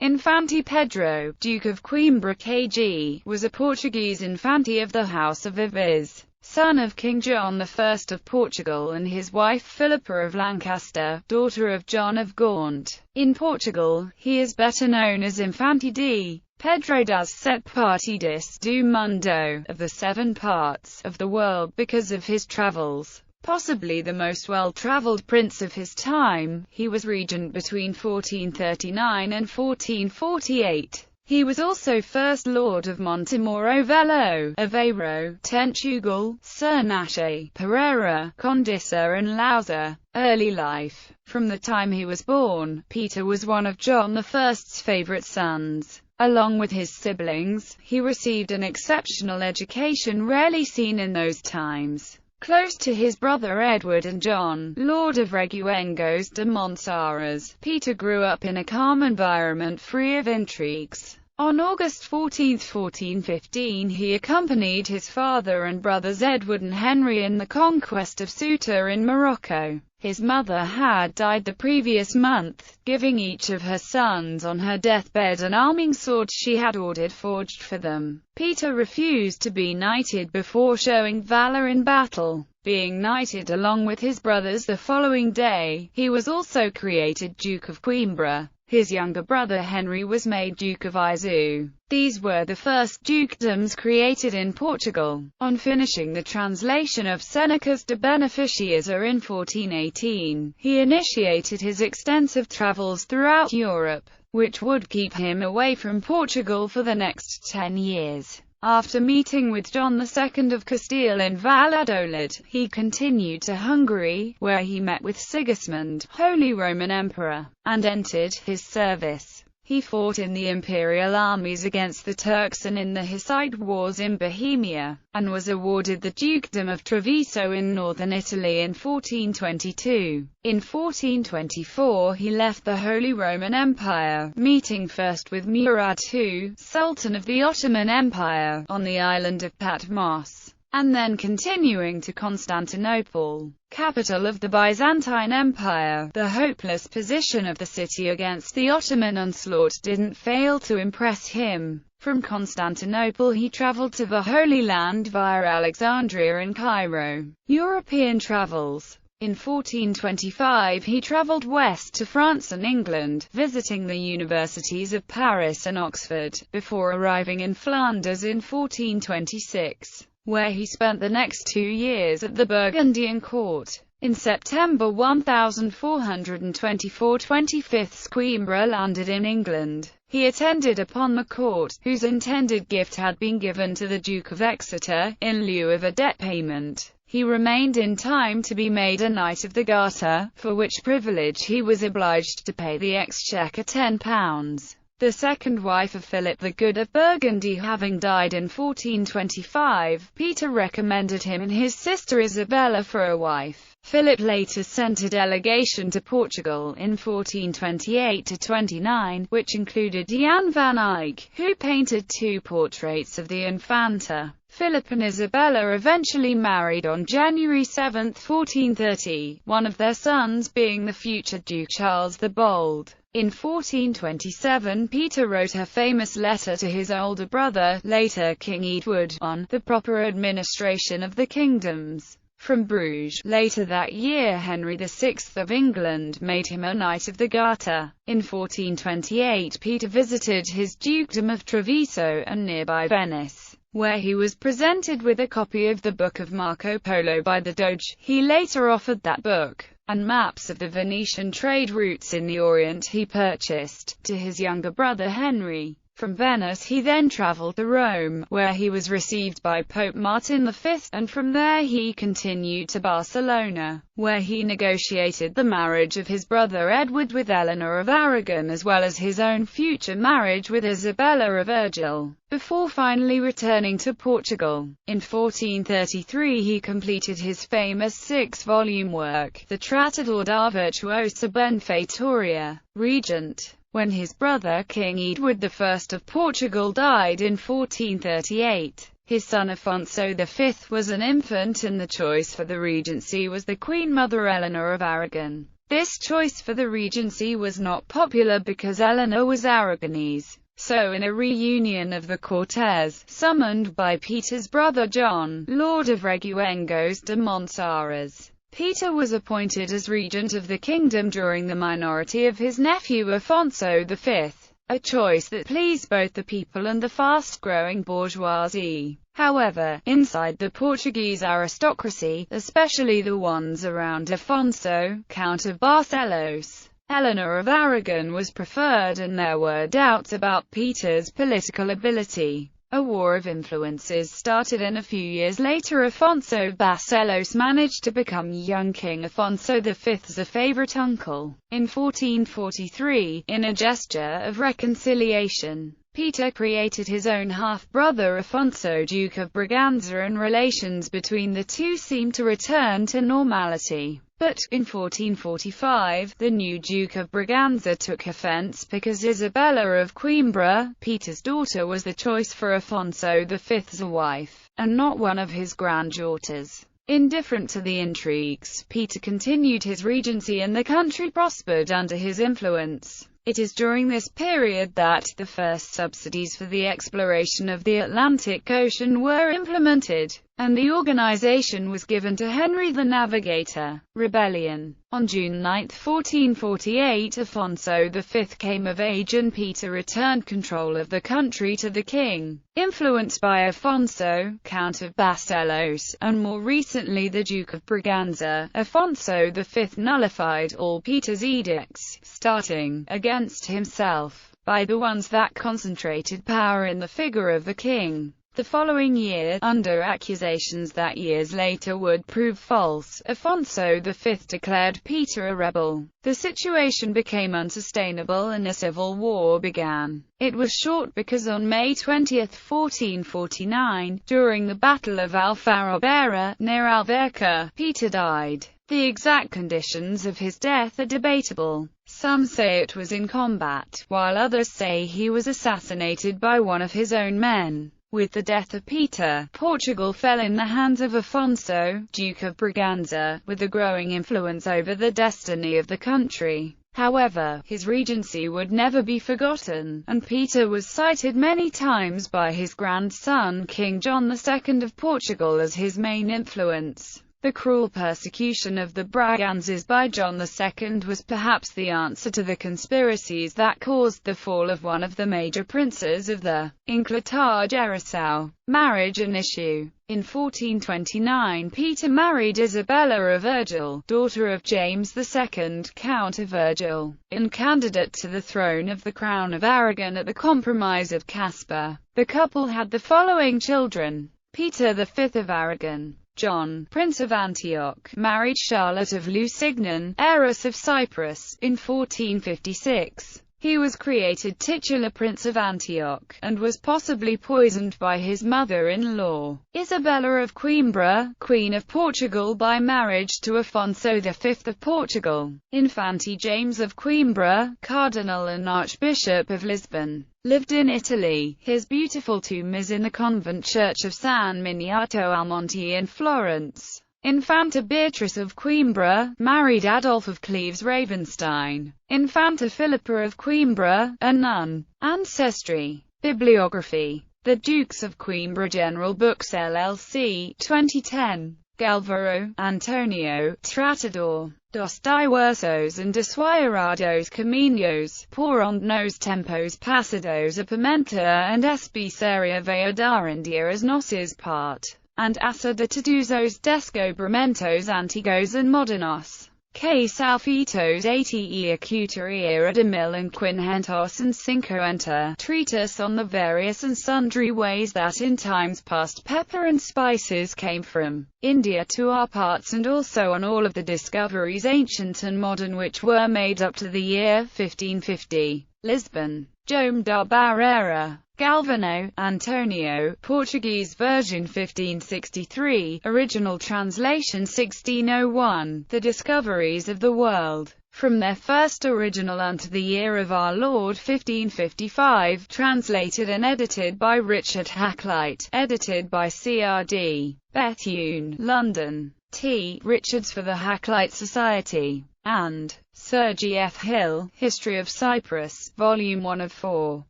Infante Pedro, Duke of Coimbra KG, was a Portuguese infante of the House of Aviz, son of King John I of Portugal and his wife Philippa of Lancaster, daughter of John of Gaunt. In Portugal, he is better known as Infante D. Pedro das Sete Partes do Mundo, of the 7 parts of the world, because of his travels. Possibly the most well-travelled prince of his time, he was regent between 1439 and 1448. He was also First Lord of Montemoro Velho, Aveiro, Portugal, Cernache, Pereira, Condissa and Lausa. Early life. From the time he was born, Peter was one of John I's favourite sons. Along with his siblings, he received an exceptional education rarely seen in those times. Close to his brother Edward and John, Lord of Reguengos de Monsaraz, Peter grew up in a calm environment free of intrigues. On August 14, 1415 he accompanied his father and brothers Edward and Henry in the conquest of Ceuta in Morocco. His mother had died the previous month, giving each of her sons on her deathbed an arming sword she had ordered forged for them. Peter refused to be knighted before showing valor in battle. Being knighted along with his brothers the following day, he was also created Duke of Coimbra. His younger brother Henry was made Duke of Viseu. These were the first dukedoms created in Portugal. On finishing the translation of Seneca's De Beneficiaria in 1418, he initiated his extensive travels throughout Europe, which would keep him away from Portugal for the next 10 years. After meeting with John II of Castile in Valladolid, he continued to Hungary, where he met with Sigismund, Holy Roman Emperor, and entered his service. He fought in the imperial armies against the Turks and in the Hussite wars in Bohemia, and was awarded the dukedom of Treviso in northern Italy in 1422. In 1424 he left the Holy Roman Empire, meeting first with Murad II, Sultan of the Ottoman Empire, on the island of Patmos, and then continuing to Constantinople, capital of the Byzantine Empire. The hopeless position of the city against the Ottoman onslaught didn't fail to impress him. From Constantinople he traveled to the Holy Land via Alexandria and Cairo. European travels. In 1425 he travelled west to France and England, visiting the universities of Paris and Oxford, before arriving in Flanders in 1426. Where he spent the next 2 years at the Burgundian court. In September 1424 25th Coimbra landed in England. He attended upon the court, whose intended gift had been given to the Duke of Exeter, in lieu of a debt payment. He remained in time to be made a Knight of the Garter, for which privilege he was obliged to pay the exchequer £10. The second wife of Philip the Good of Burgundy having died in 1425, Peter recommended him and his sister Isabella for a wife. Philip later sent a delegation to Portugal in 1428-29, which included Jan van Eyck, who painted 2 portraits of the Infanta. Philip and Isabella eventually married on January 7, 1430, one of their sons being the future Duke Charles the Bold. In 1427 Peter wrote a famous letter to his older brother, later King Edward, on the proper administration of the kingdoms. From Bruges. Later that year Henry VI of England made him a Knight of the Garter. In 1428 Peter visited his dukedom of Treviso and nearby Venice, where he was presented with a copy of the Book of Marco Polo by the Doge. He later offered that book, and maps of the Venetian trade routes in the Orient he purchased, to his younger brother Henry. From Venice he then travelled to Rome, where he was received by Pope Martin V, and from there he continued to Barcelona, where he negotiated the marriage of his brother Edward with Eleanor of Aragon as well as his own future marriage with Isabella of Urgell, before finally returning to Portugal. In 1433 he completed his famous 6-volume work, the Tratado da Virtuosa Benfeitoria, Regent. When his brother King Edward I of Portugal died in 1438, his son Afonso V was an infant and the choice for the regency was the Queen Mother Eleanor of Aragon. This choice for the regency was not popular because Eleanor was Aragonese. So in a reunion of the Cortes, summoned by Peter's brother John, Lord of Reguengos de Montsaraz, Peter was appointed as regent of the kingdom during the minority of his nephew Afonso V, a choice that pleased both the people and the fast-growing bourgeoisie. However, inside the Portuguese aristocracy, especially the ones around Afonso, Count of Barcelos, Eleanor of Aragon was preferred, and there were doubts about Peter's political ability. A war of influences started, and a few years later Afonso Barcelos managed to become young King Afonso V's a favourite uncle. In 1443, in a gesture of reconciliation, Peter created his own half-brother Afonso Duke of Braganza, and relations between the two seemed to return to normality. But, in 1445, the new Duke of Braganza took offence because Isabella of Coimbra, Peter's daughter, was the choice for Afonso V's wife, and not one of his granddaughters. Indifferent to the intrigues, Peter continued his regency and the country prospered under his influence. It is during this period that the first subsidies for the exploration of the Atlantic Ocean were implemented, and the organization was given to Henry the Navigator. Rebellion. On June 9, 1448, Afonso V came of age and Peter returned control of the country to the king. Influenced by Afonso, Count of Barcelos, and more recently the Duke of Braganza, Afonso V nullified all Peter's edicts, starting, against himself, by the ones that concentrated power in the figure of the king. The following year, under accusations that years later would prove false, Afonso V declared Peter a rebel. The situation became unsustainable and a civil war began. It was short because on May 20, 1449, during the Battle of Alfarrabera, near Alverca, Peter died. The exact conditions of his death are debatable. Some say it was in combat, while others say he was assassinated by one of his own men. With the death of Peter, Portugal fell in the hands of Afonso, Duke of Braganza, with a growing influence over the destiny of the country. However, his regency would never be forgotten, and Peter was cited many times by his grandson King John II of Portugal as his main influence. The cruel persecution of the Braganzas by John II was perhaps the answer to the conspiracies that caused the fall of one of the major princes of the Inclutar Geração. Marriage and issue. In 1429 Peter married Isabella of Urgell, daughter of James II, Count of Urgell, and candidate to the throne of the Crown of Aragon at the Compromise of Casper. The couple had the following children: Peter V of Aragon, John, Prince of Antioch, married Charlotte of Lusignan, heiress of Cyprus, in 1456. He was created titular Prince of Antioch, and was possibly poisoned by his mother-in-law, Isabella of Coimbra, Queen of Portugal by marriage to Afonso V of Portugal. Infante James of Coimbra, Cardinal and Archbishop of Lisbon, lived in Italy. His beautiful tomb is in the convent church of San Miniato al Monte in Florence. Infanta Beatrice of Coimbra, married Adolf of Cleves-Ravenstein. Infanta Philippa of Coimbra, a nun. Ancestry. Bibliography. The Dukes of Coimbra General Books LLC, 2010. Galvaro, Antonio, Tratador dos Diversos and Dessuairados Caminos, por onde nos tempos passados a Pimenta and Especiaria veio da India as nossos parte, and assa de todos os descobrimentos antigos and modernos, que salfitos ate acutaria de 1550 treatise on the various and sundry ways that in times past pepper and spices came from India to our parts, and also on all of the discoveries ancient and modern which were made up to the year 1550. Lisbon. Jome da Barreira. Galvano, Antonio, Portuguese version 1563, original translation 1601, The Discoveries of the World, from their first original unto the year of our Lord 1555, translated and edited by Richard Hakluyt, edited by C.R.D. Bethune, London, T. Richards for the Hakluyt Society, and Sir G. F. Hill, History of Cyprus, Volume 1 of 4.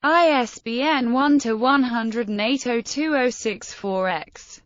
ISBN 1-108-02064-X.